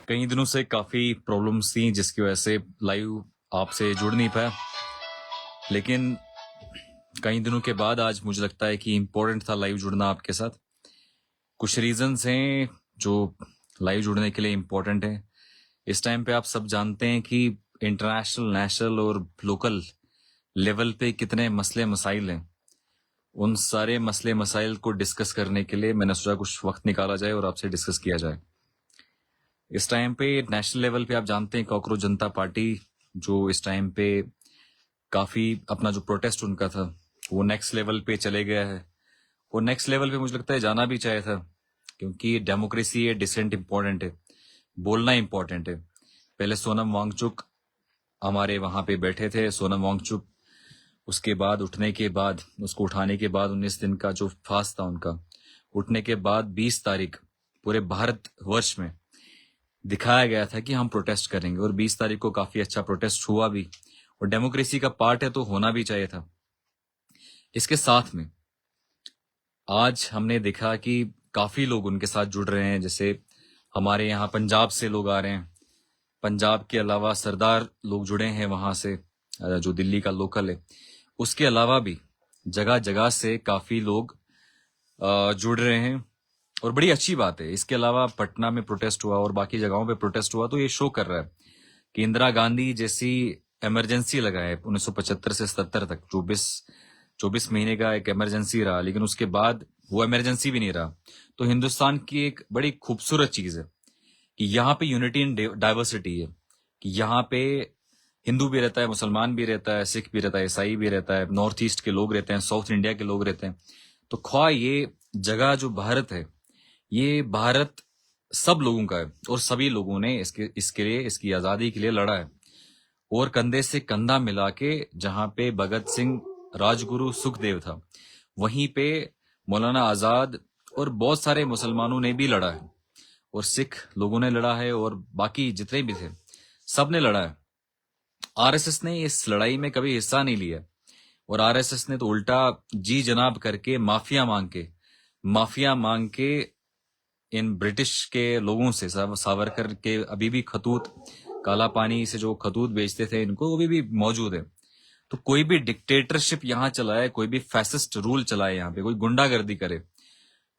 कई दिनों से काफ़ी प्रॉब्लम्स थी जिसकी वजह से लाइव आपसे जुड़ नहीं पाया, लेकिन कई दिनों के बाद आज मुझे लगता है कि इम्पोर्टेंट था लाइव जुड़ना आपके साथ। कुछ रीजंस हैं जो लाइव जुड़ने के लिए इम्पोर्टेंट है। इस टाइम पे आप सब जानते हैं कि इंटरनेशनल, नेशनल और लोकल लेवल पे कितने मसले मसाइल हैं। उन सारे मसले मसाइल को डिस्कस करने के लिए मैंने सोचा कुछ वक्त निकाला जाए और आपसे डिस्कस किया जाए। इस टाइम पे नेशनल लेवल पे आप जानते हैं कॉकरोच जनता पार्टी जो इस टाइम पे काफी अपना जो प्रोटेस्ट उनका था वो नेक्स्ट लेवल पे चले गया है। वो नेक्स्ट लेवल पे मुझे लगता है जाना भी चाहिए था, क्योंकि डेमोक्रेसी है, डिसेंट इंपॉर्टेंट है, बोलना इंपॉर्टेंट है। पहले सोनम वांगचुक हमारे वहां पे बैठे थे। सोनम वांगचुक उसके बाद उठने के बाद, उसको उठाने के बाद 19 दिन का जो फास्ट था उनका, उठने के बाद 20 तारीख पूरे भारत वर्ष में दिखाया गया था कि हम प्रोटेस्ट करेंगे, और 20 तारीख को काफी अच्छा प्रोटेस्ट हुआ भी, और डेमोक्रेसी का पार्ट है तो होना भी चाहिए था। इसके साथ में आज हमने देखा कि काफी लोग उनके साथ जुड़ रहे हैं। जैसे हमारे यहाँ पंजाब से लोग आ रहे हैं, पंजाब के अलावा सरदार लोग जुड़े हैं वहां से, जो दिल्ली का लोकल है। उसके अलावा भी जगह जगह से काफी लोग जुड़ रहे हैं, और बड़ी अच्छी बात है। इसके अलावा पटना में प्रोटेस्ट हुआ और बाकी जगहों पे प्रोटेस्ट हुआ, तो ये शो कर रहा है कि इंदिरा गांधी जैसी इमरजेंसी लगाए 1975 से 77 तक 24 महीने का एक इमरजेंसी रहा, लेकिन उसके बाद वो इमरजेंसी भी नहीं रहा। तो हिंदुस्तान की एक बड़ी खूबसूरत चीज है कि यहाँ पे यूनिटी इन डाइवर्सिटी है, कि यहाँ पे हिंदू भी रहता है, मुसलमान भी रहता है, सिख भी रहता है, ईसाई भी रहता है, नॉर्थ ईस्ट के लोग रहते हैं, साउथ इंडिया के लोग रहते हैं। तो ख्वाह ये जगह जो भारत है, ये भारत सब लोगों का है, और सभी लोगों ने इसके इसके लिए, इसकी आजादी के लिए लड़ा है। और कंधे से कंधा मिला के जहां पे भगत सिंह, राजगुरु सुखदेव था, वहीं पे मौलाना आजाद और बहुत सारे मुसलमानों ने भी लड़ा है, और सिख लोगों ने लड़ा है, और बाकी जितने भी थे सब ने लड़ा है। आरएसएस ने इस लड़ाई में कभी हिस्सा नहीं लिया, और आरएसएस ने तो उल्टा जी जनाब करके माफिया मांग के इन ब्रिटिश के लोगों से, सावरकर के अभी भी खतूत, काला पानी से जो खतूत बेचते थे इनको, वो भी मौजूद है। तो कोई भी डिक्टेटरशिप यहाँ चलाए, कोई भी फैसिस्ट रूल चलाए, यहाँ पे कोई गुंडागर्दी करे,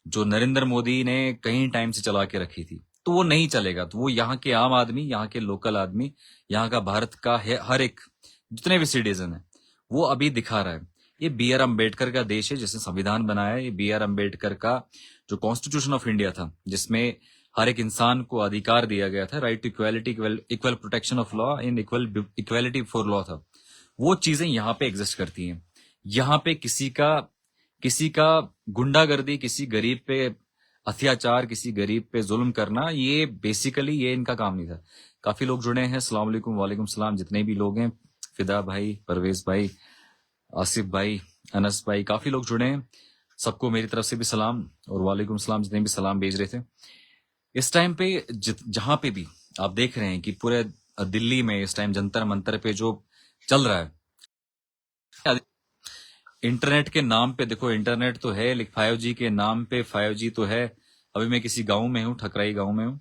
जो नरेंद्र मोदी ने कई टाइम से चला के रखी थी, तो वो नहीं चलेगा। तो वो यहाँ के आम आदमी, यहाँ के लोकल आदमी, यहाँ का भारत का है हर एक, जितने भी सिटीजन है, वो अभी दिखा रहा है। ये बी आर अम्बेडकर का देश है जिसने संविधान बनाया है। ये बी आर अम्बेडकर का जो कॉन्स्टिट्यूशन ऑफ इंडिया था, जिसमें हर एक इंसान को अधिकार दिया गया था, right to equality, equal protection of law in equality for law था। वो चीजें यहाँ पे एग्जिस्ट करती हैं। यहाँ पे किसी का गुंडागर्दी, किसी गरीब पे अत्याचार, किसी गरीब पे जुल्म करना, ये बेसिकली ये इनका काम नहीं था। काफी लोग जुड़े हैं, अस्सलाम वालेकुम, वालेकुम सलाम, जितने भी लोग हैं, फिदा भाई, परवेज भाई, आसिफ भाई, अनस भाई, काफी लोग जुड़े हैं। सबको मेरी तरफ से भी सलाम, और वालेकुम सलाम जितने भी सलाम भेज रहे थे। इस टाइम पे जहां पे भी आप देख रहे हैं कि पूरे दिल्ली में इस टाइम जंतर मंतर पे जो चल रहा है, इंटरनेट के नाम पे देखो, इंटरनेट तो है, लेकिन 5G के नाम पे 5G तो है। अभी मैं किसी गांव में हूँ, ठकराई गांव में हूँ,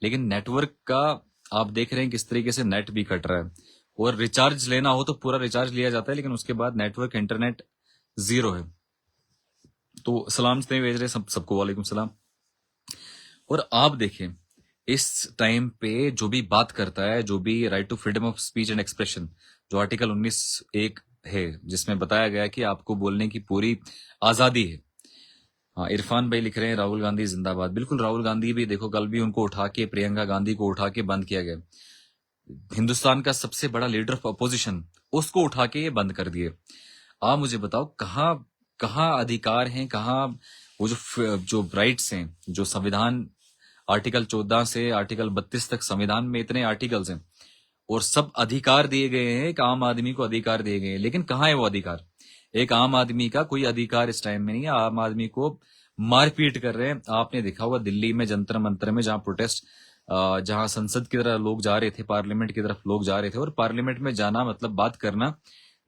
लेकिन नेटवर्क का आप देख रहे हैं किस तरीके से नेट भी कट रहा है। और रिचार्ज लेना हो तो पूरा रिचार्ज लिया जाता है, लेकिन उसके बाद नेटवर्क, इंटरनेट जीरो है। तो सलाम जितने भेज रहे सबको वालेकुम सलाम। और आप देखें इस टाइम पे जो भी बात करता है, जो भी right to freedom of speech and expression, जो आर्टिकल 19(1) है, जिसमें बताया गया कि आपको बोलने की पूरी आजादी है। हाँ, इरफान भाई लिख रहे हैं राहुल गांधी जिंदाबाद। बिल्कुल, राहुल गांधी भी देखो, कल भी उनको उठा के, प्रियंका गांधी को उठा के बंद किया गया। हिंदुस्तान का सबसे बड़ा लीडर ऑफ अपोजिशन, उसको उठा के ये बंद कर दिए। आप मुझे बताओ कहाँ कहाँ अधिकार हैं, कहाँ वो जो राइट्स हैं, जो संविधान आर्टिकल 14 से आर्टिकल 32 तक संविधान में इतने आर्टिकल्स हैं, और सब अधिकार दिए गए हैं, एक आम आदमी को अधिकार दिए गए हैं, लेकिन कहाँ है वो अधिकार? एक आम आदमी का कोई अधिकार इस टाइम में नहीं है। आम आदमी को मारपीट कर रहे हैं। आपने देखा होगा दिल्ली में जंतर मंतर में, जहां प्रोटेस्ट, जहां संसद की तरफ लोग जा रहे थे, पार्लियामेंट की तरफ लोग जा रहे थे, और पार्लियामेंट में जाना मतलब बात करना,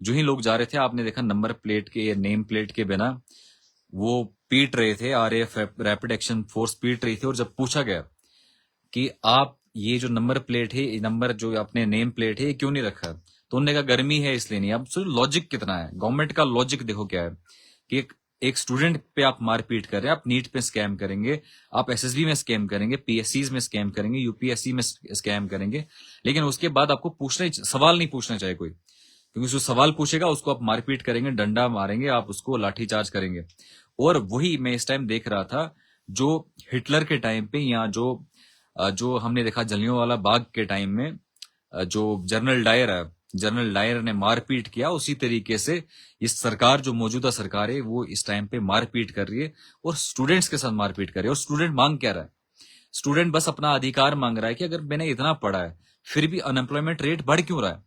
जो ही लोग जा रहे थे, आपने देखा नंबर प्लेट के या नेम प्लेट के बिना वो पीट रहे थे। RAF, रैपिड एक्शन फोर्स पीट रही थी। और जब पूछा गया कि आप ये जो नंबर प्लेट है, नंबर जो अपने नेम प्लेट है, ये क्यों नहीं रखा? तो उन्होंने कहा गर्मी है इसलिए नहीं। अब लॉजिक कितना है गवर्नमेंट का? लॉजिक देखो क्या है कि एक स्टूडेंट पे आप मारपीट कर रहे हैं, आप नीट पे स्कैम करेंगे, आप एसएसबी में स्कैम करेंगे, पीएससी में स्कैम करेंगे, यूपीएससी में स्कैम करेंगे, लेकिन उसके बाद आपको सवाल नहीं पूछना चाहिए कोई, क्योंकि जो सवाल पूछेगा उसको आप मारपीट करेंगे, डंडा मारेंगे, आप उसको लाठीचार्ज करेंगे। और वही मैं इस टाइम देख रहा था जो हिटलर के टाइम पे, या जो हमने देखा जलियांवाला बाग के टाइम में, जो जनरल डायर ने मारपीट किया, उसी तरीके से इस सरकार, जो मौजूदा सरकार है, वो इस टाइम पे मारपीट कर रही है और स्टूडेंट्स के साथ मारपीट कर रही है। और स्टूडेंट मांग क्या रहा है? स्टूडेंट बस अपना अधिकार मांग रहा है कि अगर मैंने इतना पढ़ा है फिर भी अनएम्प्लॉयमेंट रेट बढ़ क्यों रहा है?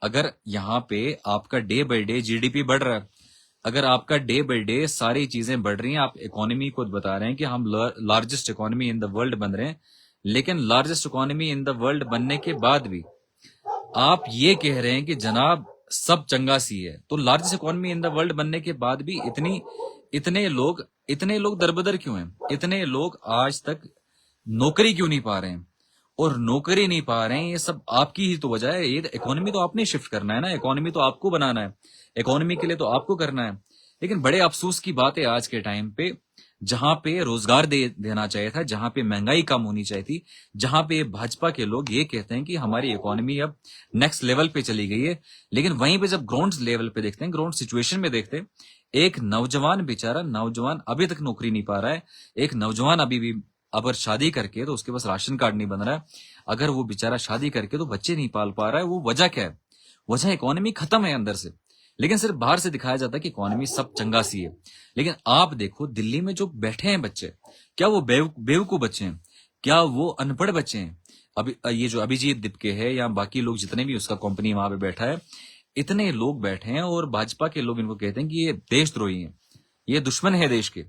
अगर यहाँ पे आपका डे बाय डे जीडीपी बढ़ रहा है, अगर आपका डे बाय डे सारी चीजें बढ़ रही हैं, आप इकोनॉमी को बता रहे हैं कि हम largest economy in the world बन रहे हैं, लेकिन largest economy in the world बनने के बाद भी आप ये कह रहे हैं कि जनाब सब चंगा सी है, तो largest economy in the world बनने के बाद भी इतने लोग दरबदर क्यों हैं? इतने लोग आज तक नौकरी क्यों नहीं पा रहे हैं? और नौकरी नहीं पा रहे हैं, ये सब आपकी ही तो वजह है। ये इकोनॉमी तो आपने शिफ्ट करना है ना, इकोनॉमी तो आपको बनाना है, इकोनॉमी के लिए तो आपको करना है। लेकिन बड़े अफसोस की बात है आज के टाइम पे, जहां पे रोजगार देना चाहिए था, जहां पे महंगाई कम होनी चाहिए थी, जहां पे भाजपा के लोग ये कहते हैं कि हमारी इकोनॉमी अब नेक्स्ट लेवल पे चली गई है, लेकिन वहीं पे जब ग्राउंड लेवल पे देखते हैं, ग्राउंड सिचुएशन में देखते हैं, एक नौजवान अभी तक नौकरी नहीं पा रहा है। एक नौजवान अभी भी अगर शादी करके, तो उसके पास राशन कार्ड नहीं बन रहा है। अगर वो बेचारा शादी करके तो बच्चे नहीं पाल पा रहा है, वो वजह क्या है? वजह इकोनॉमी खत्म है अंदर से। लेकिन सिर्फ बाहर से दिखाया जाता है कि इकोनॉमी सब चंगा सी है। लेकिन आप देखो दिल्ली में जो बैठे हैं बच्चे, क्या वो बेवकूफ बच्चे हैं? क्या वो अनपढ़ बच्चे हैं? अभी ये जो अभिजीत दिपके है या बाकी लोग जितने भी उसका कंपनी वहां पे बैठा है, इतने लोग बैठे हैं और भाजपा के लोग इनको कहते हैं कि ये देशद्रोही है, ये दुश्मन है देश के।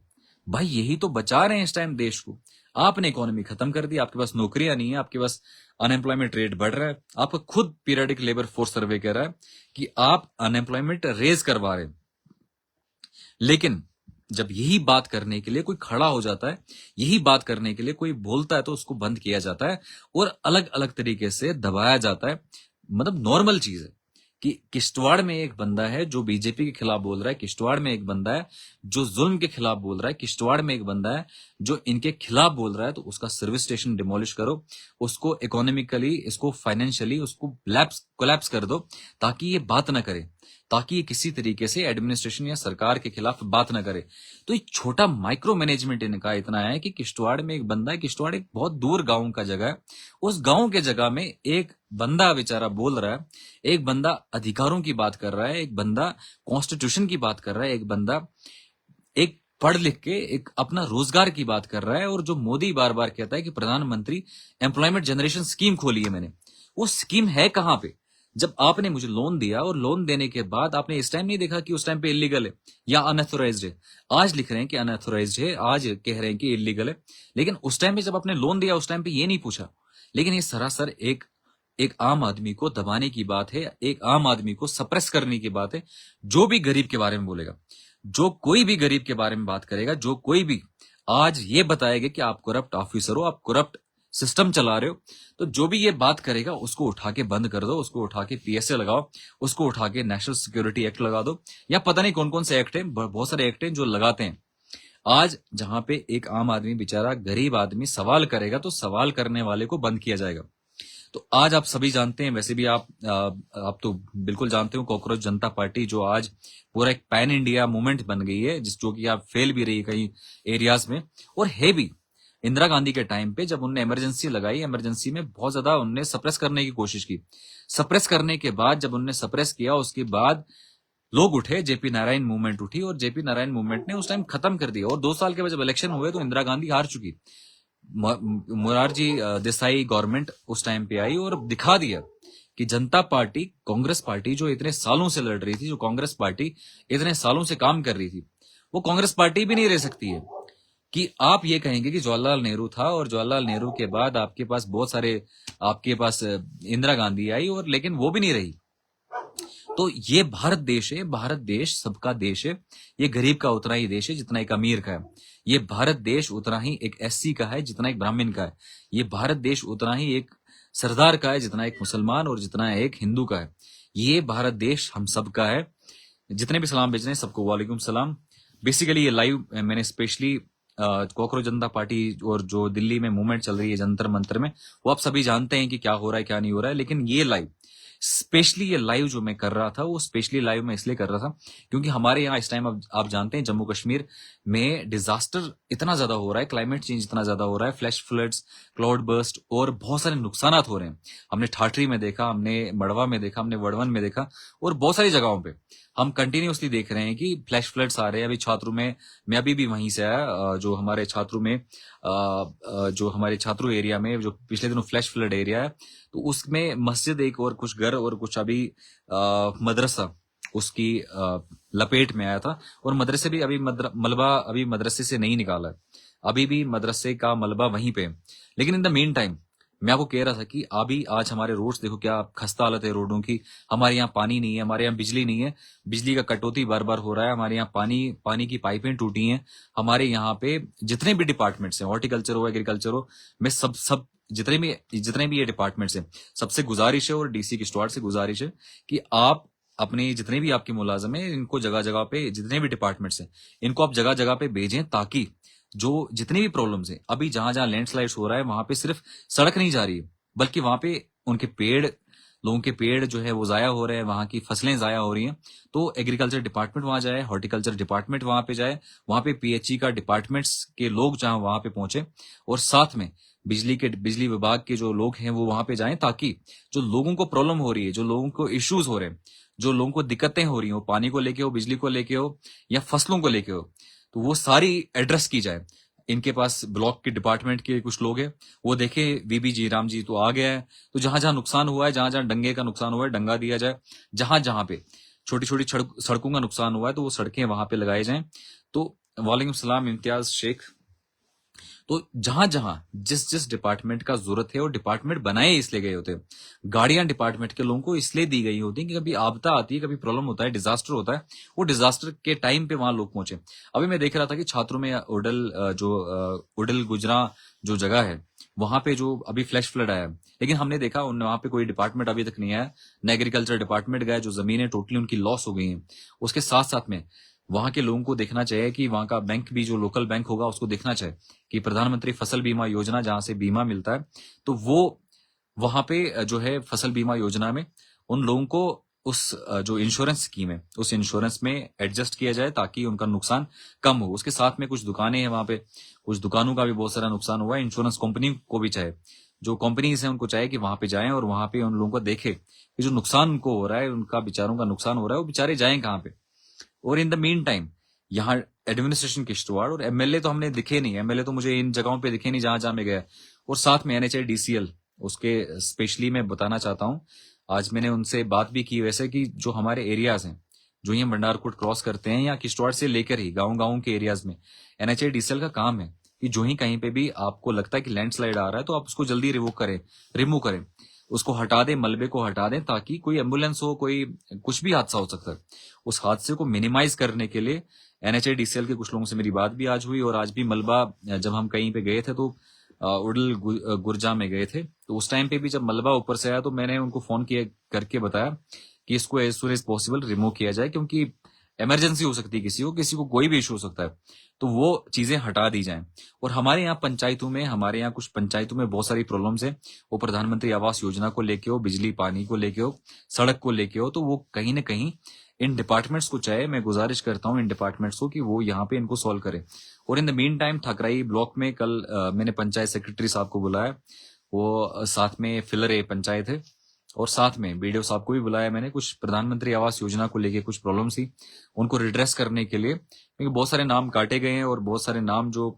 भाई यही तो बचा रहे हैं इस टाइम देश को। आपने इकोनॉमी खत्म कर दी, आपके पास नौकरियां नहीं है, आपके पास अनएम्प्लॉयमेंट रेट बढ़ रहा है। आपका खुद पीरियडिक लेबर फोर्स सर्वे कह रहा है कि आप अनएम्प्लॉयमेंट रेज करवा रहे हैं। लेकिन जब यही बात करने के लिए कोई खड़ा हो जाता है, यही बात करने के लिए कोई बोलता है, तो उसको बंद किया जाता है और अलग अलग तरीके से दबाया जाता है। मतलब नॉर्मल चीज है कि किश्तवाड़ में एक बंदा है जो बीजेपी के खिलाफ बोल रहा है, किश्तवाड़ में एक बंदा है जो जुल्म के खिलाफ बोल रहा है, किश्तवाड़ में एक बंदा है जो इनके खिलाफ बोल रहा है, तो उसका सर्विस स्टेशन डिमोलिश करो, उसको इकोनॉमिकली, इसको फाइनेंशियली उसको कोलैप्स कर दो, ताकि ये बात ना करे, ताकि ये किसी तरीके से एडमिनिस्ट्रेशन या सरकार के खिलाफ बात ना करे। तो एक छोटा माइक्रो मैनेजमेंट इनका इतना है कि किश्तवाड़ में एक बंदा है, किश्तवाड़ एक बहुत दूर गांव का जगह है, उस गांव के जगह में एक बंदा बेचारा बोल रहा है, एक बंदा अधिकारों की बात कर रहा है, एक बंदा कॉन्स्टिट्यूशन की बात कर रहा है, एक बंदा एक पढ़ लिख के एक अपना रोजगार की बात कर रहा है। और जो मोदी बार बार कहता है कि प्रधानमंत्री एम्प्लॉयमेंट जनरेशन स्कीम खोली है मैंने, वो स्कीम है कहां पे? जब आपने मुझे लोन दिया और लोन देने के बाद आपने इस टाइम नहीं देखा कि उस टाइम पे इलीगल है या अनऑथोराइज्ड है। आज लिख रहे हैं कि अनऑथोराइज्ड है, आज कह रहे हैं कि इलीगल है, लेकिन उस टाइम पे जब आपने लोन दिया उस टाइम पे ये नहीं पूछा। लेकिन ये सरासर एक आम आदमी को दबाने की बात है, एक आम आदमी को सप्रेस करने की बात है। जो भी गरीब के बारे में बोलेगा, जो कोई भी गरीब के बारे में बात करेगा, जो कोई भी आज ये बताएगा कि आप करप्ट ऑफिसर हो, आप करप्ट सिस्टम चला रहे हो, तो जो भी ये बात करेगा उसको उठा के बंद कर दो, उसको उठा के पीएसए लगाओ, उसको उठा के नेशनल सिक्योरिटी एक्ट लगा दो, या पता नहीं कौन कौन से एक्ट हैं, बहुत सारे एक्ट हैं जो लगाते हैं। आज जहां पे एक आम आदमी बेचारा गरीब आदमी सवाल करेगा, तो सवाल करने वाले को बंद किया जाएगा। तो आज आप सभी जानते हैं, वैसे भी आप तो बिल्कुल जानते हो, कॉकरोच जनता पार्टी जो आज पूरा एक पैन इंडिया मूवमेंट बन गई है, जो कि आप फेल भी रही है कई एरियाज में, और है भी। इंदिरा गांधी के टाइम पे जब उनने इमरजेंसी लगाई, इमरजेंसी में बहुत ज्यादा उनने सप्रेस करने की कोशिश की। सप्रेस करने के बाद जब उनने सप्रेस किया, उसके बाद लोग उठे, जेपी नारायण मूवमेंट उठी, और जेपी नारायण मूवमेंट ने उस टाइम खत्म कर दिया। और 2 साल के बाद जब इलेक्शन हुए तो इंदिरा गांधी हार चुकी, मोरारजी देसाई गवर्नमेंट उस टाइम पे आई और दिखा दिया कि जनता पार्टी, कांग्रेस पार्टी जो इतने सालों से लड़ रही थी, जो कांग्रेस पार्टी इतने सालों से काम कर रही थी, वो कांग्रेस पार्टी भी नहीं रह सकती है। कि आप ये कहेंगे कि जवाहरलाल नेहरू था और जवाहरलाल नेहरू के बाद आपके पास बहुत सारे, आपके पास इंदिरा गांधी आई, और लेकिन वो भी नहीं रही। तो ये भारत देश है, भारत देश सबका देश है। ये गरीब का उतना ही देश है जितना एक अमीर का है। ये भारत देश उतना ही एक एससी का है जितना एक ब्राह्मण का है। ये भारत देश उतना ही एक सरदार का है जितना एक मुसलमान और जितना एक हिंदू का है। ये भारत देश हम सब का है। जितने भी सलाम भेज रहे हैं सबको वालेकुम सलाम। बेसिकली ये लाइव मैंने स्पेशली कॉकरोच जनता पार्टी और जो दिल्ली में मूवमेंट चल रही है जंतर मंतर में, वो आप सभी जानते हैं कि क्या हो रहा है क्या नहीं हो रहा है। लेकिन ये लाइव स्पेशली, ये लाइव जो मैं कर रहा था वो स्पेशली लाइव मैं इसलिए कर रहा था क्योंकि हमारे यहाँ इस टाइम आप जानते हैं जम्मू कश्मीर में डिजास्टर इतना ज्यादा हो रहा है, क्लाइमेट चेंज इतना ज्यादा हो रहा है, फ्लैश फ्लड्स, क्लाउड बर्स्ट और बहुत सारे नुकसान हो रहे हैं। हमने ठाठरी में देखा, हमने मड़वा में देखा, हमने वड़वन में देखा और बहुत सारी जगहों पे हम कंटिन्यूसली देख रहे हैं कि फ्लैश फ्लड्स आ रहे हैं। अभी छात्रों में, मैं अभी भी वहीं से आया, जो हमारे छात्रों में जो हमारे छात्रों एरिया में जो पिछले दिनों फ्लैश फ्लड एरिया है, तो उसमें मस्जिद एक और कुछ घर और कुछ अभी मदरसा उसकी लपेट में आया था। और मदरसे भी अभी मलबा अभी मदरसे से नहीं निकाला है, अभी भी मदरसे का मलबा वहीं पे। लेकिन इन द मेन टाइम मैं आपको कह रहा था कि अभी आज हमारे रोड्स देखो क्या खस्ता हालत है रोडों की। हमारे यहाँ पानी नहीं है, हमारे यहाँ बिजली नहीं है, बिजली का कटौती बार बार हो रहा है, हमारे यहाँ पानी की पाइपें टूटी हैं। हमारे यहाँ पे जितने भी डिपार्टमेंट्स हैं, हॉर्टिकल्चर हो, एग्रीकल्चर हो, मैं सब जितने भी ये डिपार्टमेंट्स हैं, सबसे गुजारिश है और डीसी की स्टुअर्ट से गुजारिश है कि आप अपने जितने भी आपके मुलाजम है इनको जगह जगह पे, जितने भी डिपार्टमेंट्स हैं इनको आप जगह जगह पे भेजें, ताकि जो जितनी भी प्रॉब्लम्स है, अभी जहां जहां लैंडस्लाइड्स हो रहा है वहां पे सिर्फ सड़क नहीं जा रही है, बल्कि वहां पे उनके पेड़, लोगों के पेड़ जो है वो जाया हो रहे हैं, वहां की फसलें जाया हो रही हैं। तो एग्रीकल्चर डिपार्टमेंट वहां जाए, हॉर्टिकल्चर डिपार्टमेंट वहां पे जाए, वहां पे पीएचई का डिपार्टमेंट्स के लोग जहां वहां पे पहुंचे, और साथ में बिजली विभाग के जो लोग हैं वो वहां पे जाएं, ताकि जो लोगों को प्रॉब्लम हो रही है, जो लोगों को इश्यूज हो रहे हैं, जो लोगों को दिक्कतें हो रही हो, पानी को लेके हो, बिजली को लेके हो या फसलों को लेके हो, तो वो सारी एड्रेस की जाए। इनके पास ब्लॉक के डिपार्टमेंट के कुछ लोग हैं, वो देखे वीबी जी राम जी तो आ गया है, तो जहां जहां नुकसान हुआ है, जहां जहां डंगे का नुकसान हुआ है डंगा दिया जाए, जहां जहां पे छोटी छोटी सड़कों का नुकसान हुआ है तो वो सड़कें वहां पे लगाई जाएं। तो वालेकुम सलाम इम्तियाज शेख। तो जहां जहां जिस जिस डिपार्टमेंट का जरूरत है वो डिपार्टमेंट बनाए इसलिए गए होते हैं, गाड़ियां डिपार्टमेंट के लोगों को इसलिए दी गई होती है कि कभी आपदा आती है, कभी प्रॉब्लम होता है, डिजास्टर होता है, वो डिजास्टर के टाइम पे वहां लोग पहुंचे। अभी मैं देख रहा था कि छात्रों में उडल गुजरा जो जगह है वहां पे जो अभी फ्लैश फ्लड आया है, लेकिन हमने देखा वहां पे कोई डिपार्टमेंट अभी तक नहीं आया, न एग्रीकल्चर डिपार्टमेंट गया, जो जमीनें टोटली उनकी लॉस हो गई हैं। उसके साथ साथ में वहां के लोगों को देखना चाहिए कि वहां का बैंक भी, जो लोकल बैंक होगा उसको देखना चाहिए कि प्रधानमंत्री फसल बीमा योजना जहां से बीमा मिलता है, तो वो वहां पे जो है फसल बीमा योजना में उन लोगों को उस जो इंश्योरेंस स्कीम है उस इंश्योरेंस में एडजस्ट किया जाए ताकि उनका नुकसान कम हो। उसके साथ में कुछ दुकानें हैं वहां पे, कुछ दुकानों का भी बहुत सारा नुकसान हुआ है। इंश्योरेंस कंपनी को भी चाहे, जो कंपनीज हैं उनको चाहे कि वहां पे जाएं और वहां पे उन लोगों को देखे कि जो नुकसान उनको हो रहा है, उनका बेचारों का नुकसान हो रहा है, वो बेचारे जाएं कहाँ पे। और इन द मीन टाइम यहाँ एडमिनिस्ट्रेशन के स्टुअर्ड और एमएलए तो हमने दिखे नहीं, एमएलए तो मुझे इन जगहों पे दिखे नहीं जहां जहां मैं गया। और साथ में एनएचआई डीसीएल, उसके स्पेशली मैं बताना चाहता हूँ, आज मैंने उनसे बात भी की वैसे कि जो हमारे एरियाज हैं, जो ये भंडारकोट क्रॉस करते हैं या किश्तवाड़ से लेकर ही गाँव के एरियाज में, एनएचआई डीसीएल का काम है कि जो ही कहीं पे भी आपको लगता है कि लैंडस्लाइड आ रहा है तो आप उसको जल्दी रिमूव करें, उसको हटा दें, मलबे को हटा दें, ताकि कोई एम्बुलेंस हो, कोई कुछ भी हादसा हो सकता है, उस हादसे को मिनिमाइज करने के लिए एनएचआई डीसीएल के कुछ लोगों से मेरी बात भी आज हुई। और आज भी मलबा, जब हम कहीं पे गए थे तो उडल गुरजा में गए थे, तो उस टाइम पे भी जब मलबा ऊपर से आया तो मैंने उनको फोन किया करके बताया कि इसको as soon as possible remove किया जाए, क्योंकि इमरजेंसी हो सकती है, किसी को कोई भी इशू हो सकता है, तो वो चीजें हटा दी जाएं। और हमारे यहाँ कुछ पंचायतों में बहुत सारी प्रॉब्लम्स है, वो प्रधानमंत्री आवास योजना को लेके हो, बिजली पानी को लेके हो, सड़क को लेके हो, तो वो कहीं ना कहीं इन डिपार्टमेंट्स को चाहे, मैं गुजारिश करता हूँ इन डिपार्टमेंट्स को कि वो यहाँ पे इनको सॉल्व करें। और in the meantime Thakrai block में कल मैंने पंचायत सेक्रेटरी साहब को बुलाया, वो साथ में फिलर ए पंचायत है, और साथ में बीडीओ साहब को भी बुलाया मैंने। कुछ प्रधानमंत्री आवास योजना को लेके कुछ प्रॉब्लम थी, उनको रिड्रेस करने के लिए, क्योंकि बहुत सारे नाम काटे गए हैं और बहुत सारे नाम जो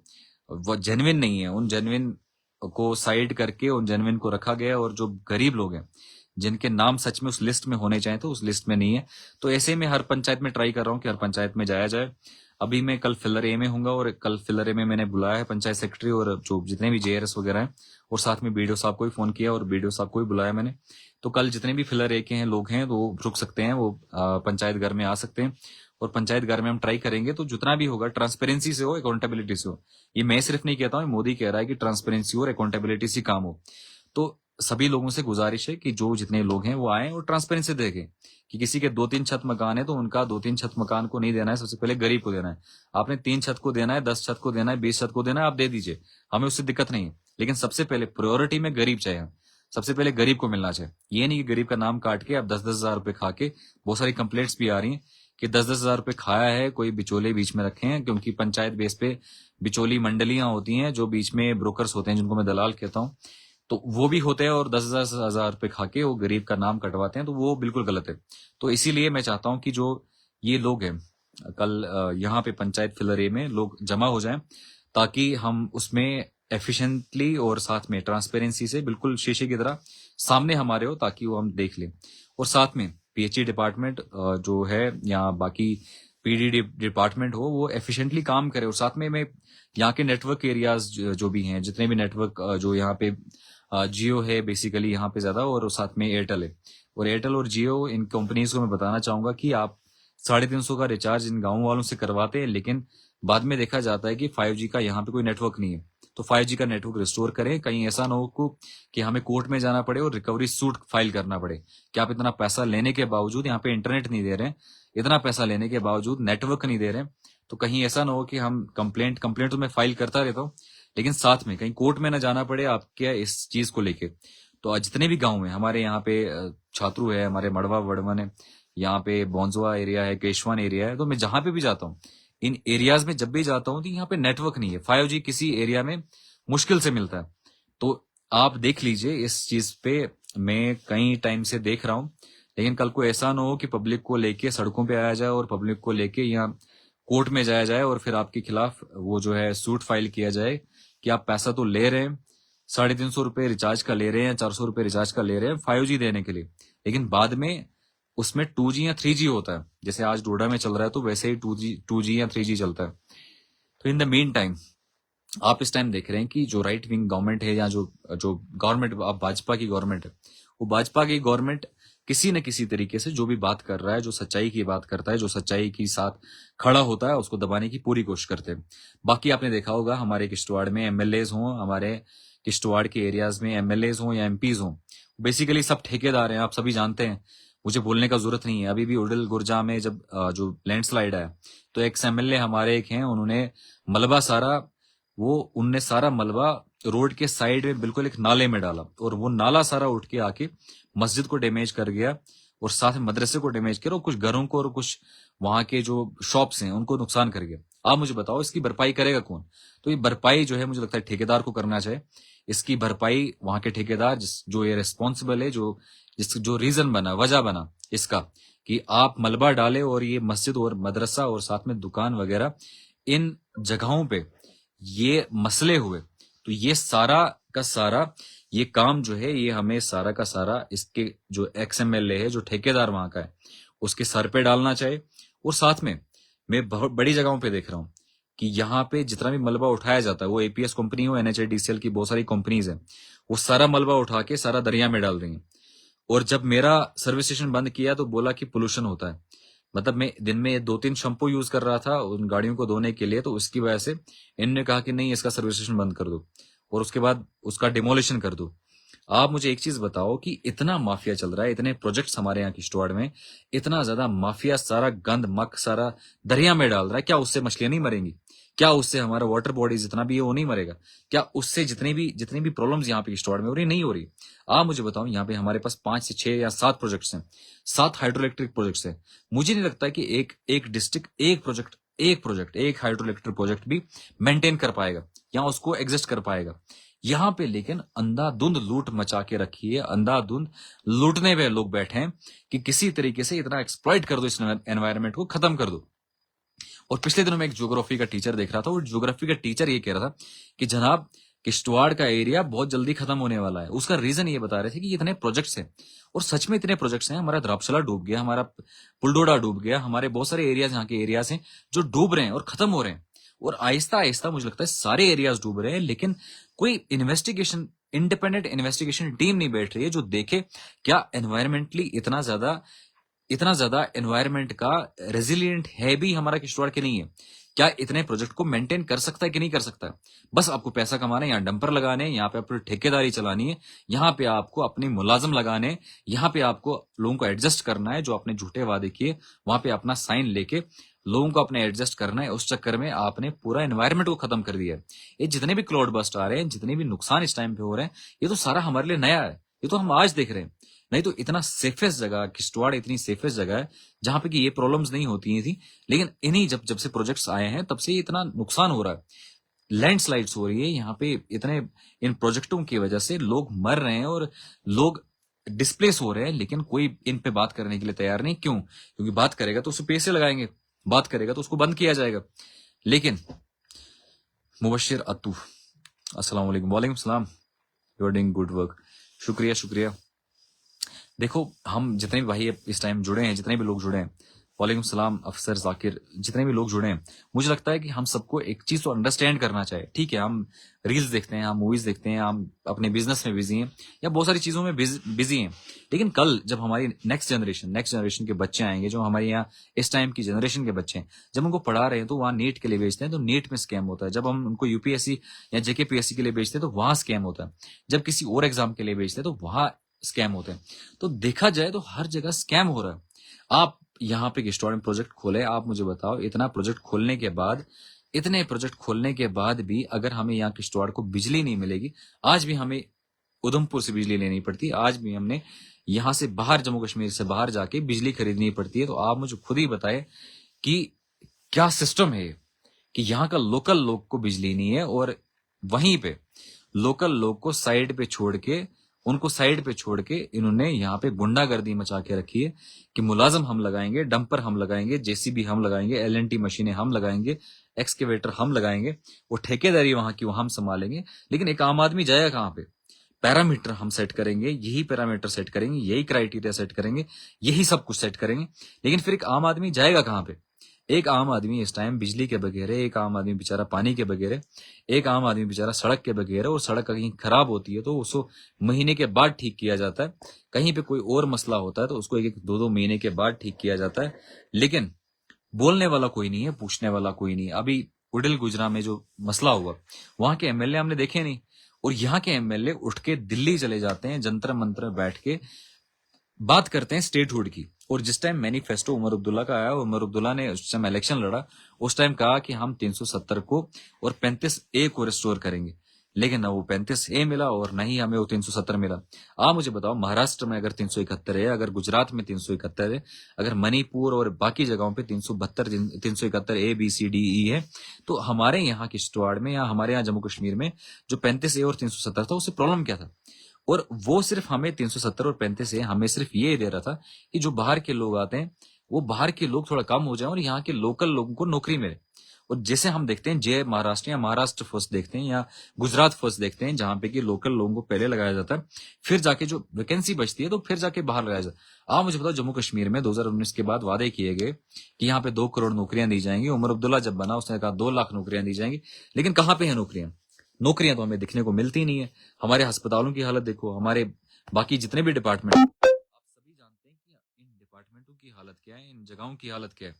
वो जेन्युइन नहीं है, उन जेन्युइन को साइड करके उन जेन्युइन को रखा गया, और जो गरीब लोग हैं जिनके नाम सच में उस लिस्ट में होने चाहिए तो उस लिस्ट में नहीं है। तो ऐसे में हर पंचायत में ट्राई कर रहा हूँ कि हर पंचायत में जाया जाए। अभी मैं कल फिलर ए में हूंगा और कल फिलर ए में मैंने बुलाया है पंचायत सेक्रेटरी और जो जितने भी जेआरएस वगैरह हैं, और साथ में बीडीओ साहब को भी फोन किया और बीडीओ साहब को भी बुलाया मैंने। तो कल जितने भी फिलर ए के हैं लोग हैं तो वो रुक सकते हैं, वो पंचायत घर में आ सकते हैं और पंचायत घर में हम ट्राई करेंगे तो जितना भी होगा ट्रांसपेरेंसी से हो, अकाउंटेबिलिटी से हो। ये मैं सिर्फ नहीं कहता हूँ, मोदी कह रहा है कि ट्रांसपेरेंसी और अकाउंटेबिलिटी से काम हो। तो सभी लोगों से गुजारिश है कि जो जितने लोग हैं वो आए और ट्रांसपेरेंसी देखें कि किसी के 2-3 छत मकान है तो उनका 2-3 छत मकान को नहीं देना है, सबसे पहले गरीब को देना है। आपने 3 छत को देना है, 10 छत को देना है, 20 छत को देना है, आप दे दीजिए, हमें उससे दिक्कत नहीं है। लेकिन सबसे पहले प्रायोरिटी में गरीब चाहिए, सबसे पहले गरीब को मिलना चाहिए। ये नहीं कि गरीब का नाम काट के आप 10-10 हजार रुपए खा के, बहुत सारी कंप्लेंट्स भी आ रही हैं कि 10-10 हजार रुपए खाया है, कोई बिचौले बीच में रखे हैं, क्योंकि पंचायत बेस पे बिचौली मंडलियां होती हैं जो बीच में ब्रोकर्स होते हैं जिनको मैं दलाल कहता हूँ, तो वो भी होते हैं और 10,000 रुपए खा के वो गरीब का नाम कटवाते हैं, तो वो बिल्कुल गलत है। तो इसीलिए मैं चाहता हूं कि जो ये लोग हैं कल यहाँ पे पंचायत फिलर ए में लोग जमा हो जाएं ताकि हम उसमें एफिशिएंटली और साथ में ट्रांसपेरेंसी से बिल्कुल शीशे की तरह सामने हमारे हो, ताकि वो हम देख लें। और साथ में पीएचई डिपार्टमेंट जो है या बाकी पीडी डिपार्टमेंट हो वो एफिशिएंटली काम करे। और साथ में मैं यहाँ के नेटवर्क एरियाज जो भी हैं, जितने भी नेटवर्क जो यहाँ पे जियो है बेसिकली यहाँ पे ज्यादा, और साथ में एयरटेल है, और एयरटेल और जियो इन कंपनीज को मैं बताना चाहूंगा कि आप 350 का रिचार्ज इन गाँव वालों से करवाते हैं, लेकिन बाद में देखा जाता है कि 5G का यहाँ पे कोई नेटवर्क नहीं है। तो 5G का नेटवर्क रिस्टोर करें, कहीं ऐसा ना हो कि हमें कोर्ट में जाना पड़े और रिकवरी सूट फाइल करना पड़े कि आप इतना पैसा लेने के बावजूद यहाँ पे इंटरनेट नहीं दे रहे हैं, इतना पैसा लेने के बावजूद नेटवर्क नहीं दे रहे हैं। तो कहीं ऐसा ना हो कि हम कंप्लेंट तो मैं फाइल करता रहता हूँ, लेकिन साथ में कहीं कोर्ट में ना जाना पड़े आपके इस चीज को लेके। तो आज जितने भी गांव हैं हमारे यहाँ पे, छात्रु है, हमारे मड़वा वड़वन है, यहाँ पे बोंजवा एरिया है, केशवान एरिया है, तो मैं जहां पे भी जाता हूँ इन एरियाज में जब भी जाता हूँ तो यहाँ पे नेटवर्क नहीं है। 5G किसी एरिया में मुश्किल से मिलता है। तो आप देख लीजिए इस चीज पे, मैं कई टाइम से देख रहा हूँ, लेकिन कल को ऐसा ना हो कि पब्लिक को लेके सड़कों पे आया जाए और पब्लिक को लेके यहाँ कोर्ट में जाया जाए और फिर आपके खिलाफ वो जो है सूट फाइल किया जाए कि आप पैसा तो ले रहे हैं, 350 रुपए रिचार्ज का ले रहे हैं, 400 रुपए रिचार्ज का ले रहे हैं 5G देने के लिए, लेकिन बाद में उसमें 2G या 3G होता है। जैसे आज डोडा में चल रहा है तो वैसे ही 2G या 3G चलता है। तो इन द मीन टाइम आप इस टाइम देख रहे हैं कि जो राइट विंग गवर्नमेंट है या जो गवर्नमेंट आप भाजपा की गवर्नमेंट है, वो भाजपा की गवर्नमेंट किसी न किसी तरीके से जो भी बात कर रहा है, जो सच्चाई की बात करता है, जो सच्चाई के साथ खड़ा होता है, उसको दबाने की पूरी कोशिश करते हैं। बाकी आपने देखा होगा हमारे किश्तवाड़ में एमएलएज हों, हमारे किश्तवाड़ के एरियाज में एमएलएज हों या एमपीज हों, बेसिकली सब ठेकेदार हैं, आप सभी जानते हैं, मुझे बोलने का जरूरत नहीं है। अभी भी उडल गुरजा में जब जो लैंडस्लाइड आया तो एक्स एमएलए हमारे एक हैं, उन्होंने मलबा सारा उनने सारा मलबा रोड के साइड में बिल्कुल एक नाले में डाला और वो नाला सारा उठ के आके मस्जिद को डैमेज कर गया और साथ में मदरसे को डैमेज किया और कुछ घरों को और कुछ वहां के जो शॉप्स हैं उनको नुकसान कर गया। आप मुझे बताओ इसकी भरपाई करेगा कौन? तो ये भरपाई जो है मुझे लगता है ठेकेदार को करना चाहिए। इसकी भरपाई वहां के ठेकेदार जो ये रिस्पॉन्सिबल है, जो रीजन बना, वजह बना इसका कि आप मलबा डाले और ये मस्जिद और मदरसा और साथ में दुकान वगैरह इन जगहों पे ये मसले हुए, तो ये सारा का सारा ये काम जो है ये हमें सारा का सारा इसके जो एक्सएमएलए है, जो ठेकेदार वहां का है, उसके सर पे डालना चाहिए। और साथ में मैं बहुत बड़ी जगहों पे देख रहा हूँ कि यहाँ पे जितना भी मलबा उठाया जाता है, वो एपीएस कंपनी हो, एनएचआईडीसीएल की बहुत सारी कंपनीज है, वो सारा मलबा उठा के सारा दरिया में डाल रही है। और जब मेरा सर्विस स्टेशन बंद किया तो बोला कि पोल्यूशन होता है। मतलब मैं दिन में 2-3 शैम्पू यूज कर रहा था उन गाड़ियों को धोने के लिए, तो उसकी वजह से इन्होंने कहा कि नहीं इसका सर्विस स्टेशन बंद कर दो और उसके बाद उसका डिमोलिशन कर दो। आप मुझे एक चीज बताओ कि इतना माफिया चल रहा है, इतने प्रोजेक्ट्स हमारे यहाँ किश्तवाड़ में, इतना ज्यादा माफिया सारा गंद मक सारा दरिया में डाल रहा है, क्या उससे मछलियां नहीं मरेंगी? क्या उससे हमारा वाटर बॉडी जितना भी है वो नहीं मरेगा? क्या उससे जितनी भी प्रॉब्लम्स यहाँ पे किश्तवाड़ में हो रही नहीं हो रही? आप मुझे बताओ, यहाँ पे हमारे पास 5 से 6 या 7 प्रोजेक्ट्स हैं, 7 हाइड्रो इलेक्ट्रिक प्रोजेक्ट्स हैं। मुझे नहीं लगता कि एक डिस्ट्रिक्ट एक हाइड्रो इलेक्ट्रिक प्रोजेक्ट भी मेंटेन कर पाएगा या उसको एग्जिस्ट कर पाएगा यहाँ पे। लेकिन अंधाधुंध लूट मचा के रखी है, अंधाधुंध लूटने पे लोग बैठे हैं कि किसी तरीके से इतना एक्सप्लॉइट कर दो, इस एनवायरनमेंट को खत्म कर दो। और पिछले दिनों में एक ज्योग्राफी का टीचर देख रहा था, वो ज्योग्राफी का टीचर ये कह रहा था कि जनाब किश्तवाड़ का एरिया बहुत जल्दी खत्म होने वाला है। उसका रीजन ये बता रहे थे कि इतने प्रोजेक्ट्स हैं, और सच में इतने प्रोजेक्ट्स हैं। हमारा द्राक्षला डूब गया, हमारा पुलडोडा डूब गया, हमारे बहुत सारे एरियाज यहाँ के एरियाज हैं जो डूब रहे हैं और खत्म हो रहे हैं, और आहिस्ता आहिस्ता मुझे लगता है सारे एरियाज डूब रहे हैं। लेकिन कोई इन्वेस्टिगेशन, इंडिपेंडेंट इन्वेस्टिगेशन टीम नहीं बैठ रही है जो देखे क्या एनवायरमेंटली इतना ज्यादा एनवायरमेंट का रेजिलियंट है भी हमारा किश्तवाड़ के नहीं है, क्या इतने प्रोजेक्ट को मेंटेन कर सकता है कि नहीं कर सकता है। बस आपको पैसा कमाना है, यहाँ डंपर लगाने हैं, यहाँ पे अपनी ठेकेदारी चलानी है, यहाँ पे आपको अपने मुलाजम लगाने हैं, यहाँ पे आपको लोगों को एडजस्ट करना है, जो आपने झूठे वादे किए वहां पे अपना साइन लेके लोगों को अपने एडजस्ट करना है। उस चक्कर में आपने पूरा एनवायरमेंट को खत्म कर दिया है। ये जितने भी क्लाउड बस्ट आ रहे हैं, जितने भी नुकसान इस टाइम पे हो रहे हैं, ये तो सारा हमारे लिए नया है, ये तो हम आज देख रहे हैं। नहीं तो इतना सेफेस्ट जगह किश्तवाड़, इतनी सेफेस्ट जगह है जहां पे कि ये प्रॉब्लम्स नहीं होती थी, लेकिन इन्हीं जब से प्रोजेक्ट्स आए हैं तब से इतना नुकसान हो रहा है। लैंडस्लाइड्स हो रही है यहाँ पे, इतने इन प्रोजेक्टों की वजह से लोग मर रहे हैं और लोग डिस्प्लेस हो रहे हैं, लेकिन कोई इन पे बात करने के लिए तैयार नहीं। क्यों? क्योंकि बात करेगा तो उसे पैसे लगाएंगे, बात करेगा तो उसको बंद किया जाएगा। लेकिन मुबशिर अतू, अस्सलाम वालेकुम। वालेकुम सलाम। You are doing good work. शुक्रिया शुक्रिया। देखो, हम जितने भी भाई इस टाइम जुड़े हैं, जितने भी लोग जुड़े हैं, वालेकुम सलाम अफसर जाकिर, जितने भी लोग जुड़े हैं, मुझे लगता है कि हम सबको एक चीज तो अंडरस्टैंड करना चाहिए। ठीक है, हम रील्स देखते हैं, हम मूवीज देखते हैं, हम अपने बिजनेस में बिजी हैं या बहुत सारी चीजों में बिजी हैं, लेकिन कल जब हमारी नेक्स्ट जनरेशन के बच्चे आएंगे, जो हमारे यहाँ इस टाइम की जनरेशन के बच्चे हैं, जब उनको पढ़ा रहे हैं तो वहाँ नीट के लिए भेजते हैं तो नीट में स्कैम होता है। जब हम उनको यूपीएससी या जेकेपीएससी के लिए भेजते हैं तो वहां स्कैम होता है। जब किसी और एग्जाम के लिए भेजते हैं तो वहां स्कैम होते हैं। तो देखा जाए तो हर जगह स्कैम हो रहा है। आप यहाँ पे किश्तवाड़ में प्रोजेक्ट खोले, आप मुझे बताओ, इतने प्रोजेक्ट खोलने के बाद भी अगर हमें यहाँ किश्तवाड़ को बिजली नहीं मिलेगी, आज भी हमें उधमपुर से बिजली लेनी पड़ती है, आज भी हमने यहाँ से बाहर, जम्मू कश्मीर से बाहर जाके बिजली खरीदनी पड़ती है। तो आप मुझे खुद ही बताए कि क्या सिस्टम है कि यहाँ का लोकल लोग को बिजली नहीं है, और वहीं पे लोकल लोग को साइड पे छोड़ के इन्होंने यहाँ पे गुंडागर्दी मचा के रखी है कि मुलाजम हम लगाएंगे, डंपर हम लगाएंगे, जेसीबी हम लगाएंगे, एलएनटी मशीनें हम लगाएंगे, एक्सकेवेटर हम लगाएंगे, वो ठेकेदारी वहां की वो हम संभालेंगे। लेकिन एक आम आदमी जाएगा कहाँ पे? पैरामीटर हम सेट करेंगे, यही पैरामीटर सेट करेंगे, यही क्राइटेरिया सेट करेंगे, यही सब कुछ सेट करेंगे, लेकिन फिर एक आम आदमी जाएगा कहाँ पे? एक आम आदमी इस टाइम बिजली के बगैर है, एक आम आदमी बेचारा पानी के बगैर है, एक आम आदमी बेचारा सड़क के बगैर है, और सड़क कहीं खराब होती है तो उसको महीने के बाद ठीक किया जाता है, कहीं पे कोई और मसला होता है तो उसको 1-2 महीने के बाद ठीक किया जाता है। लेकिन बोलने वाला कोई नहीं है, पूछने वाला कोई नहीं है। अभी उडिल गुजरा में जो मसला हुआ, वहां के एमएलए हमने देखे नहीं, और यहाँ के एमएलए उठ के दिल्ली चले जाते हैं, जंतर मंतर बैठ के बात करते हैं स्टेटहुड की। और जिस टाइम मैनिफेस्टो उमर अब्दुल्ला का आया, उमर अब्दुल्ला ने उस टाइम इलेक्शन लड़ा, उस टाइम कहा कि हम 370 को और 35A को रिस्टोर करेंगे, लेकिन ना वो 35A मिला और ना ही हमें वो 370 मिला। आप मुझे बताओ, महाराष्ट्र में अगर 371 है, अगर गुजरात में 371 है, अगर मणिपुर और बाकी जगहों पे 371 A B C D E है, तो हमारे यहाँ किश्तवाड़ में या हमारे यहाँ जम्मू कश्मीर में जो 35A और 370 था, उससे प्रॉब्लम क्या था? और वो सिर्फ हमें 370 और 35A हमें सिर्फ ये दे रहा था कि जो बाहर के लोग आते हैं, वो बाहर के लोग थोड़ा कम हो जाए और यहाँ के लोकल लोगों को नौकरी मिले। और जैसे हम देखते हैं जय महाराष्ट्र या महाराष्ट्र फर्स्ट देखते हैं या गुजरात फर्स्ट देखते हैं, जहां पे कि लोकल लोगों को पहले लगाया जाता है, फिर जाके जो वैकेंसी बचती है तो फिर जाके बाहर लगाया जाता है। आप मुझे बताओ, जम्मू कश्मीर में 2019 के बाद वादे किए गए कि यहाँ पे 2 करोड़ नौकरियां दी जाएंगी। उमर अब्दुल्ला जब बना, उसने कहा 2 लाख नौकरियां दी जाएंगी, लेकिन कहाँ पे है नौकरियां तो हमें दिखने को मिलती नहीं है। हमारे अस्पतालों की हालत देखो, हमारे बाकी जितने भी डिपार्टमेंट, आप सभी जानते हैं कि इन डिपार्टमेंटों की हालत क्या है, इन जगहों की हालत क्या है।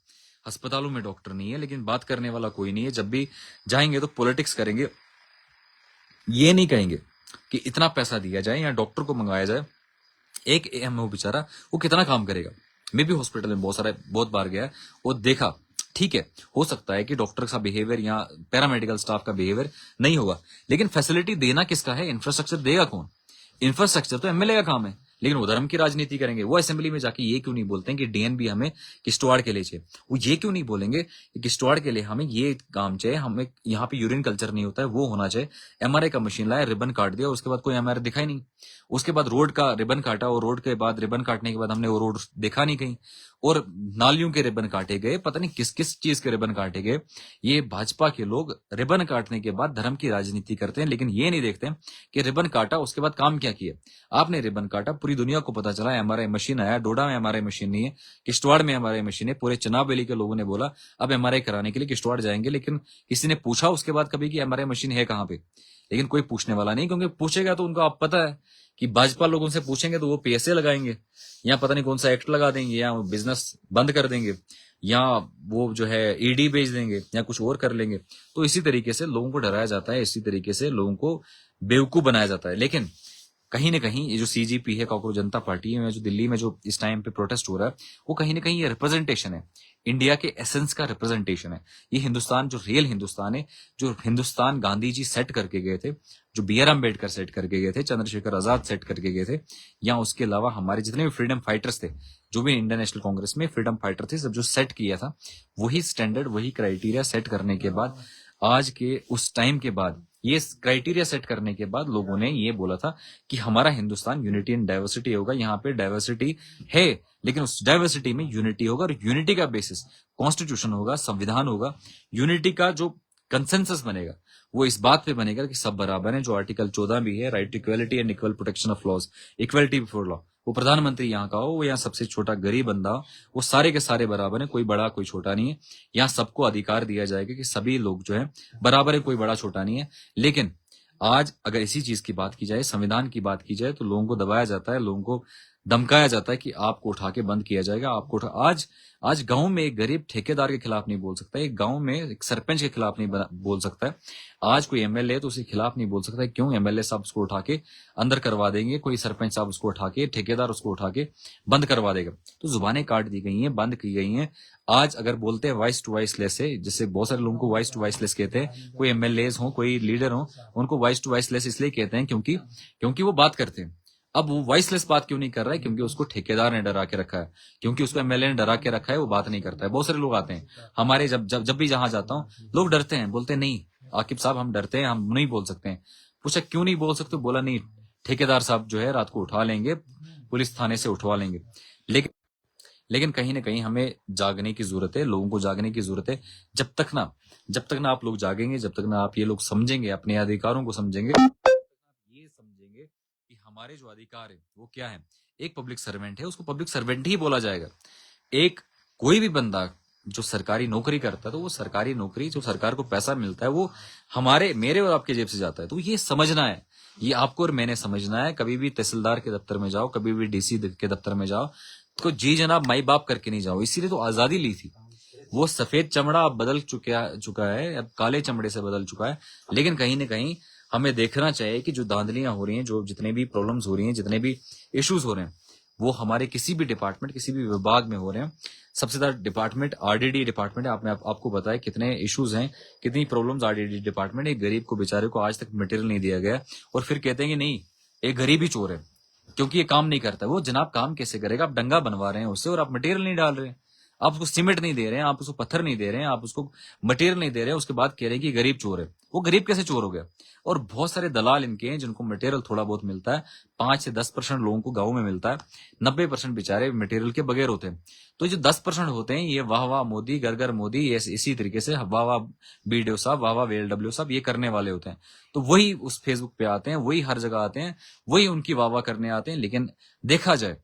अस्पतालों में डॉक्टर नहीं है, लेकिन बात करने वाला कोई नहीं है। जब भी जाएंगे तो पॉलिटिक्स करेंगे, ये नहीं कहेंगे कि इतना पैसा दिया जाए या डॉक्टर को मंगवाया जाए। एक एएमओ बेचारा वो कितना काम करेगा? मैं भी हॉस्पिटल में बहुत बार गया और देखा, ठीक है, हो सकता है कि डॉक्टर का बिहेवियर या पैरामेडिकल स्टाफ का बिहेवियर नहीं होगा, लेकिन फैसिलिटी देना किसका है? इंफ्रास्ट्रक्चर देगा कौन? इंफ्रास्ट्रक्चर तो एमएलए का काम है। लेकिन वो धर्म की राजनीति करेंगे। वो असेंबली में जाके ये क्यों नहीं बोलते हैं कि डीएनबी हमें किश्तवाड़ के लिए चाहिए? वो ये क्यों नहीं बोलेंगे कि किश्तवाड़ के लिए हमें ये काम चाहिए, हमें यहाँ पे यूरिन कल्चर नहीं होता है, वो होना चाहिए। एमआरआई का मशीन लाया, रिबन काट दिया, उसके बाद कोई एमआरआई दिखाई नहीं। उसके बाद रोड का रिबन काटा, और रोड के बाद रिबन काटने के बाद हमने वो रोड देखा नहीं कहीं। और नालियों के रिबन काटे गए, पता नहीं किस किस चीज के रिबन काटे गए। ये भाजपा के लोग रिबन काटने के बाद धर्म की राजनीति करते हैं, लेकिन ये नहीं देखते कि रिबन काटा उसके बाद काम क्या किया। आपने रिबन काटा, पूरी दुनिया को पता चला, एमआरआई मशीन आया, डोडा में एमआरआई मशीन नहीं है, किश्तवाड़ में एमआरआई मशीन है। पूरे चनाब वैली के लोगों ने बोला अब एमआरआई कराने के लिए किश्तवाड़ जाएंगे, लेकिन किसी ने पूछा उसके बाद कभी कि एमआरआई मशीन है कहाँ पे? लेकिन कोई पूछने वाला नहीं, क्योंकि पूछेगा तो उनको आप पता है कि भाजपा लोगों से पूछेंगे तो वो पीएसए लगाएंगे, या पता नहीं कौन सा एक्ट लगा देंगे, या बिजनेस बंद कर देंगे, या वो जो है ईडी भेज देंगे, या कुछ और कर लेंगे। तो इसी तरीके से लोगों को डराया जाता है, इसी तरीके से लोगों को बेवकूफ बनाया जाता है। लेकिन कहीं ना कहीं ये जो सीजीपी है, कॉकरोच जनता पार्टी है, जो दिल्ली में जो इस टाइम पे प्रोटेस्ट हो रहा है, वो कहीं ना कहीं ये रिप्रेजेंटेशन है, इंडिया के एसेंस का रिप्रेजेंटेशन है। ये हिंदुस्तान जो रियल हिंदुस्तान है, जो हिंदुस्तान गांधी जी सेट करके गए थे, जो BR अम्बेडकर सेट करके गए थे, चंद्रशेखर आजाद सेट करके गए थे, या उसके अलावा हमारे जितने भी फ्रीडम फाइटर्स थे, जो भी इंडियन नेशनल कांग्रेस में फ्रीडम फाइटर थे, सब जो सेट किया था, वही स्टैंडर्ड, वही क्राइटेरिया सेट करने के बाद, आज के उस टाइम के बाद, ये क्राइटेरिया सेट करने के बाद लोगों ने ये बोला था कि हमारा हिंदुस्तान यूनिटी एंड डाइवर्सिटी होगा। यहाँ पे डाइवर्सिटी है, लेकिन उस डाइवर्सिटी में यूनिटी होगा, और यूनिटी का बेसिस कॉन्स्टिट्यूशन होगा, संविधान होगा। यूनिटी का जो कंसेंसस बनेगा वो इस बात पे बनेगा कि सब बराबर हैं, जो आर्टिकल 14 भी है, right to equality and equal protection of laws, equality before law. वो प्रधानमंत्री यहाँ का हो, वो यहाँ सबसे छोटा गरीब बंदा हो, वो सारे के सारे बराबर हैं, कोई बड़ा कोई छोटा नहीं है। यहाँ सबको अधिकार दिया जाएगा कि सभी लोग जो है बराबर है, कोई बड़ा छोटा नहीं है। लेकिन आज अगर इसी चीज की बात की जाए, संविधान की बात की जाए, तो लोगों को दबाया जाता है, लोगों को धमकाया जाता है कि आपको उठा के बंद किया जाएगा, आपको आज आज गांव में एक गरीब ठेकेदार के खिलाफ नहीं बोल सकता, एक गांव में एक सरपंच के खिलाफ नहीं बोल सकता है। आज कोई एमएलए तो उसके खिलाफ नहीं बोल सकता है। क्यों? एमएलए साहब उसको उठा के अंदर करवा देंगे, कोई सरपंच साहब उसको उठा के, ठेकेदार उसको उठा के बंद करवा देगा। तो जुबानें काट दी गई हैं, बंद की गई हैं। आज अगर बोलते हैं वॉइस टू वॉइस लेस है, जिससे बहुत सारे लोगों को वॉइस टू वॉइस लेस कहते हैं, कोई एमएलए हो, कोई लीडर हो, उनको वॉइस टू वॉइस लेस इसलिए कहते हैं क्योंकि वो बात करते हैं। अब वो वॉइसलेस बात क्यों नहीं कर रहा है? क्योंकि उसको ठेकेदार ने डरा के रखा है, क्योंकि उसको एमएलए ने डरा के रखा है, वो बात नहीं करता है। बहुत सारे लोग आते हैं हमारे, जब भी जहां जाता हूं, लोग डरते हैं, बोलते हैं नहीं आकिब साहब हम डरते हैं, हम नहीं बोल सकते हैं। पूछा क्यों नहीं बोल सकते? बोला नहीं, ठेकेदार साहब जो है रात को उठा लेंगे, पुलिस थाने से उठवा लेंगे। लेकिन कहीं ना कहीं हमें जागने की जरूरत है, लोगों को जागने की जरूरत है। जब तक ना आप लोग जागेंगे, जब तक ना आप ये लोग समझेंगे, अपने अधिकारों को समझेंगे, ये समझेंगे कि हमारे जो अधिकार है वो क्या है। एक पब्लिक सर्वेंट है, उसको पब्लिक सर्वेंट ही बोला जाएगा। एक कोई भी बंदा जो सरकारी नौकरी करता है, तो वो सरकारी नौकरी, जो सरकार को पैसा मिलता है, वो हमारे मेरे और आपके जेब से जाता है। तो ये समझना है, ये आपको और मैंने समझना है। कभी भी तहसीलदार के दफ्तर में जाओ, कभी भी डीसी के दफ्तर में जाओ, तो जी जनाब माई बाप करके नहीं जाओ। इसीलिए तो आजादी ली थी। वो सफेद चमड़ा अब बदल चुका है, अब काले चमड़े से बदल चुका है। लेकिन कहीं ना कहीं हमें देखना चाहिए कि जो धांधलियां हो रही हैं, जो जितने भी प्रॉब्लम्स हो रही हैं, जितने भी इश्यूज हो रहे हैं, वो हमारे किसी भी डिपार्टमेंट, किसी भी विभाग में हो रहे हैं। सबसे ज्यादा डिपार्टमेंट आरडीडी डिपार्टमेंट है। आपको पता है कितने इश्यूज हैं, कितनी प्रॉब्लम्स आरडीडी डिपार्टमेंट। एक गरीब को बेचारे को आज तक मटेरियल नहीं दिया गया, और फिर कहते हैं कि नहीं एक गरीब ही चोर है क्योंकि ये काम नहीं करता। वो जनाब काम कैसे करेगा? आप डंगा बनवा रहे हैं उससे, और आप मटेरियल नहीं डाल रहे हैं, आप उसको सीमेंट नहीं दे रहे हैं, आप उसको पत्थर नहीं दे रहे हैं, आप उसको मटेरियल नहीं दे रहे हैं, उसके बाद कह रहे हैं कि गरीब चोर है। वो गरीब कैसे चोर हो गया? और बहुत सारे दलाल इनके हैं जिनको मटेरियल थोड़ा बहुत मिलता है, 5 से 10% लोगों को गाँव में मिलता है, 90% बेचारे मटेरियल के बगैर होते हैं। तो जो 10% होते हैं, ये वाह वाह मोदी, घर घर मोदी, इसी तरीके से वाह वाह बीडीओ साहब, वाह वाह VLW साहब, ये करने वाले होते हैं। तो वही उस फेसबुक पे आते हैं, वही हर जगह आते हैं, वही उनकी वाह वाह करने आते हैं। लेकिन देखा जाए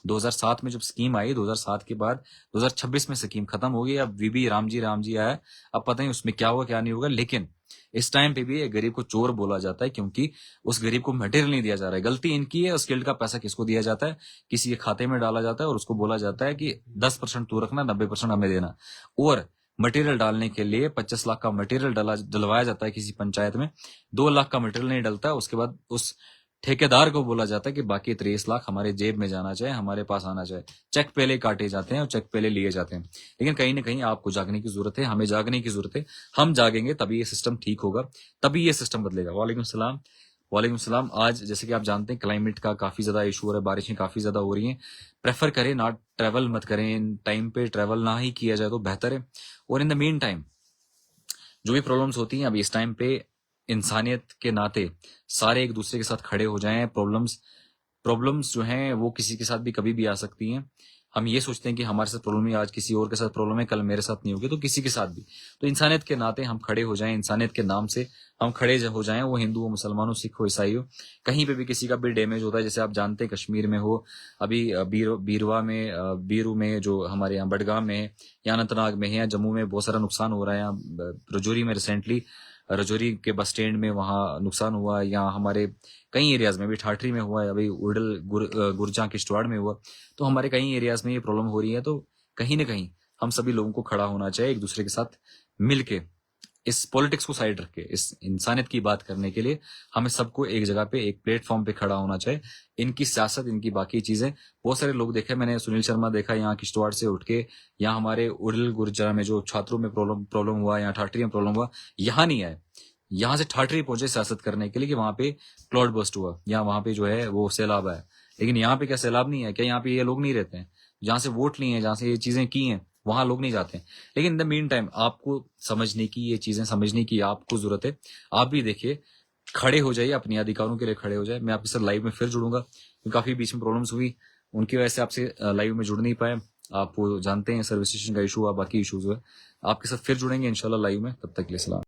2007 में जब स्कीम आई, 2007 के बाद 2026 में स्कीम खत्म हो गई। अब वीबी राम जी आया, अब पता नहीं उसमें क्या होगा क्या नहीं होगा। लेकिन इस टाइम पे भी एक गरीब को चोर बोला जाता है, क्योंकि उस गरीब को मटेरियल नहीं दिया जा रहा है। गलती इनकी है। उस गिल्ड का पैसा किसको दिया जाता है? किसी के खाते में डाला जाता है, और उसको बोला जाता है कि 10% तू रखना, 90% हमें देना। और मटेरियल डालने के लिए 25 लाख का मटेरियल डलवाया जाता है किसी पंचायत में, 2 लाख का मटेरियल नहीं डलता है। उसके बाद उस ठेकेदार को बोला जाता है कि बाकी 23 लाख हमारे जेब में जाना चाहिए, हमारे पास आना चाहिए। चेक पहले काटे जाते हैं और चेक पहले लिए जाते हैं। लेकिन कहीं ना कहीं आपको जागने की जरूरत है, हमें जागने की जरूरत है। हम जागेंगे तभी ये सिस्टम ठीक होगा, तभी ये सिस्टम बदलेगा। वालेकुम सलाम। वालेकुम सलाम। आज जैसे कि आप जानते हैं क्लाइमेट का काफी ज्यादा इशू हो रहा है, बारिशें काफी ज्यादा हो रही हैं। प्रेफर करें ना, ट्रैवल मत करें, इन टाइम पे ट्रैवल ना ही किया जाए तो बेहतर है। और इन द मीन टाइम जो भी प्रॉब्लम्स होती हैं अभी इस टाइम पे, इंसानियत के नाते सारे एक दूसरे के साथ खड़े हो जाएं। प्रॉब्लम्स प्रॉब्लम्स जो हैं वो किसी के साथ भी कभी भी आ सकती हैं। हम ये सोचते हैं कि हमारे साथ प्रॉब्लम है, आज किसी और के साथ प्रॉब्लम है, कल मेरे साथ नहीं होगी तो किसी के साथ भी। तो इंसानियत के नाते हम खड़े हो जाएं, इंसानियत के नाम से हम खड़े हो जाएं। वो हिंदू हो, मुसलमान हो, सिख हो, ईसाई हो, कहीं पे भी किसी का भी डैमेज होता है, जैसे आप जानते हैं कश्मीर में हो अभी, बीरवा में, बीरू में, जो हमारे यहाँ बडगाम में है, या अनंतनाग में है, या जम्मू में बहुत सारा नुकसान हो रहा है। यहाँ रजौरी में रिसेंटली, रजौरी के बस स्टैंड में वहाँ नुकसान हुआ, या हमारे कई एरियाज में भी, ठाठरी में हुआ है, अभी उड़ल गुरजा किश्तवाड़ में हुआ। तो हमारे कई एरियाज में ये प्रॉब्लम हो रही है। तो कहीं ना कहीं हम सभी लोगों को खड़ा होना चाहिए एक दूसरे के साथ मिलके, इस पॉलिटिक्स को साइड रख के इस इंसानियत की बात करने के लिए हमें सबको एक जगह पे, एक प्लेटफॉर्म पे खड़ा होना चाहिए। इनकी सियासत, इनकी बाकी चीजें, बहुत सारे लोग देखे मैंने, सुनील शर्मा देखा यहाँ किश्तवाड़ से उठ के, यहाँ हमारे उड़ल गुर्जर में जो छात्रों में प्रॉब्लम हुआ, यहाँ ठाठरी में प्रॉब्लम हुआ, यहाँ नहीं आए, यहाँ से ठाठरी पहुंचे सियासत करने के लिए कि वहां पे क्लाउड बस्ट हुआ, या वहां पे जो है वो सैलाब आया। लेकिन यहाँ पे क्या सैलाब नहीं है क्या? यहाँ पे ये लोग नहीं रहते हैं जहां से वोट लिए हैं, जहां से ये चीजें की हैं, वहां लोग नहीं जाते हैं। लेकिन इन द मीन टाइम आपको समझने की, ये चीजें समझने की आपको जरूरत है। आप भी देखिए, खड़े हो जाइए, अपने अधिकारों के लिए खड़े हो जाए। मैं आपके साथ लाइव में फिर जुड़ूंगा, क्योंकि काफी बीच में प्रॉब्लम्स हुई, उनकी वजह से आपसे लाइव में जुड़ नहीं पाए। आप वो जानते हैं सर्विस स्टेशन का इशू हुआ, बाकी इशूज हुए। आपके साथ फिर जुड़ेंगे इंशाल्लाह लाइव में, तब तक के लिए सलाम।